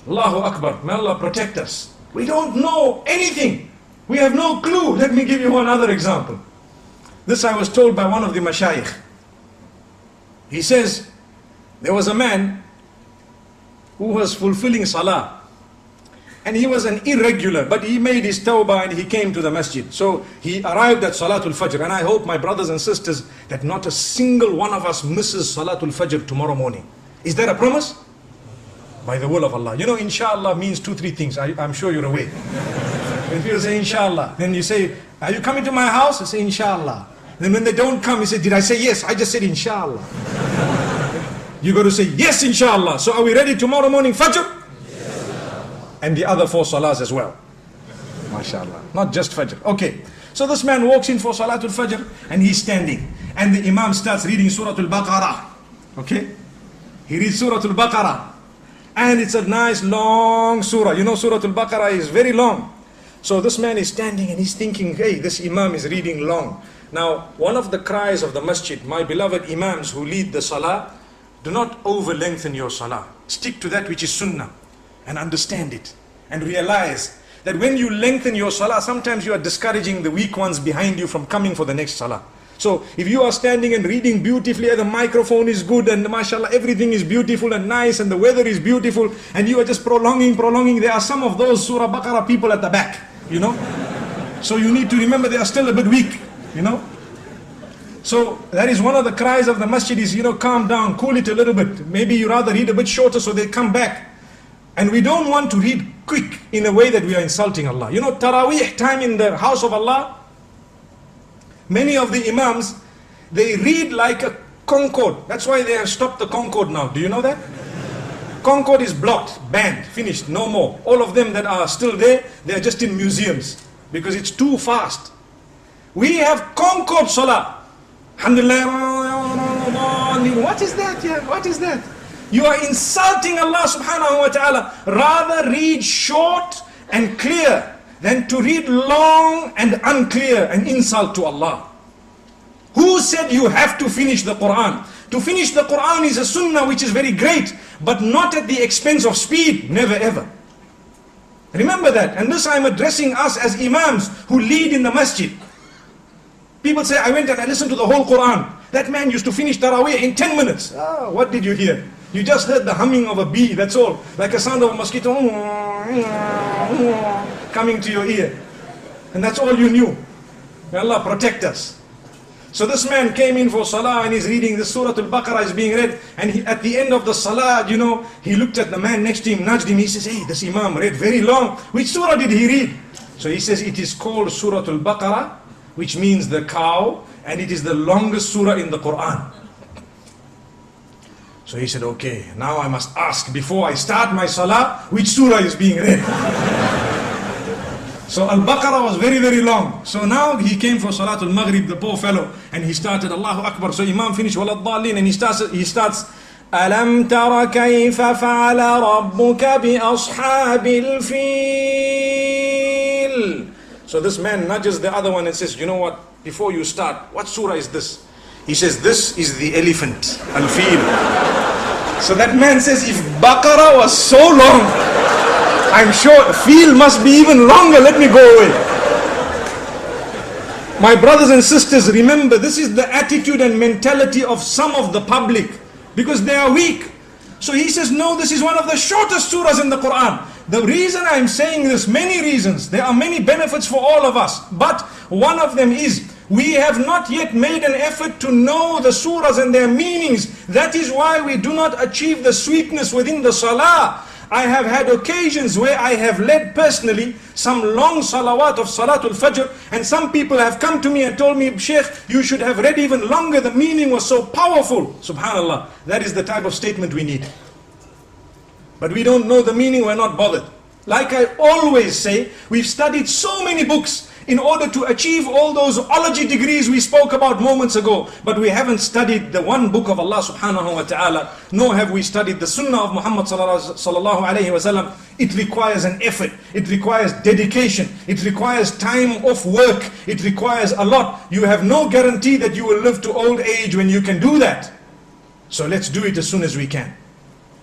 Allahu Akbar. May Allah protect us. We don't know anything. We have no clue. Let me give you one other example. This I was told by one of the mashayikh. He says, there was a man who was fulfilling salah. And he was an irregular, but he made his tawbah and he came to the masjid. So he arrived at Salatul Fajr. And I hope, my brothers and sisters, that not a single one of us misses Salatul Fajr tomorrow morning. Is there a promise? By the will of Allah. You know, inshallah means 2-3 things. I'm sure you're aware. When people say inshallah, then you say, are you coming to my house? I say inshallah. Then when they don't come, you say, did I say yes? I just said inshallah. You got to say yes, inshallah. So are we ready tomorrow morning, Fajr? And the other 4 salahs as well. MashaAllah. Not just Fajr. Okay. So this man walks in for Salatul Fajr and he's standing. And the Imam starts reading Surah Al-Baqarah. Okay. He reads Surah Al-Baqarah. And it's a nice long surah. You know, Surah Al-Baqarah is very long. So this man is standing and he's thinking, hey, this Imam is reading long. Now, one of the cries of the masjid, my beloved Imams who lead the salah, do not over lengthen your salah. Stick to that which is sunnah. And understand it and realize that when you lengthen your salah, sometimes you are discouraging the weak ones behind you from coming for the next salah. So if you are standing and reading beautifully and the microphone is good and mashallah everything is beautiful and nice and the weather is beautiful and you are just prolonging, there are some of those Surah Baqarah people at the back, you know. So you need to remember they are still a bit weak, you know. So that is one of the cries of the masjid is, you know, calm down, cool it a little bit. Maybe you rather read a bit shorter so they come back. And we don't want to read quick in a way that we are insulting Allah. You know, Taraweeh time in the house of Allah, many of the Imams, they read like a Concorde. That's why they have stopped the Concorde now. Do you know that? Concorde is blocked, banned, finished, no more. All of them that are still there, they are just in museums because it's too fast. We have Concorde Salah. Alhamdulillah. What is that? Yeah, what is that? You are insulting Allah subhanahu wa ta'ala. Rather read short and clear than to read long and unclear, an insult to Allah. Who said you have to finish the Quran? To finish the Quran is a sunnah which is very great, but not at the expense of speed, never ever. Remember that. And this I am addressing us as Imams who lead in the masjid. People say, I went and I listened to the whole Quran. That man used to finish Taraweeh in 10 minutes. Ah, what did you hear? You just heard the humming of a bee, that's all. Like a sound of a mosquito coming to your ear. And that's all you knew. May Allah protect us. So this man came in for salah and he's reading the Surah Al-Baqarah is being read. And at the end of the salah, you know, he looked at the man next to him, nudged him. He says, hey, this Imam read very long. Which surah did he read? So he says, it is called Surah Al-Baqarah, which means the cow. And it is the longest surah in the Quran. So he said, okay, now I must ask before I start my salah, which surah is being read? So Al-Baqarah was very, very long. So now he came for Salatul Maghrib, the poor fellow, and he started Allahu Akbar. So Imam finished Waladhalin and he starts Alam tara kayfa fa'ala rabbuka bi ashabil fil. So this man nudges the other one and says, you know what, before you start, what surah is this? He says, this is the elephant, Al-Fil. So that man says, if Baqarah was so long, I'm sure Fil must be even longer. Let me go away. My brothers and sisters, remember, this is the attitude and mentality of some of the public because they are weak. So he says, no, this is one of the shortest surahs in the Quran. The reason I'm saying this, many reasons, there are many benefits for all of us. But one of them is, we have not yet made an effort to know the surahs and their meanings. That is why we do not achieve the sweetness within the salah. I have had occasions where I have led personally some long salawat of Salatul Fajr, and some people have come to me and told me, Sheikh, you should have read even longer, the meaning was so powerful. Subhanallah, that is the type of statement we need. But we don't know the meaning, we're not bothered. Like I always say, we've studied so many books in order to achieve all those ology degrees we spoke about moments ago. But we haven't studied the one book of Allah subhanahu wa ta'ala, nor have we studied the sunnah of Muhammad sallallahu alayhi wa sallam. It requires an effort, it requires dedication, it requires time off work, it requires a lot. You have no guarantee that you will live to old age when you can do that. So let's do it as soon as we can.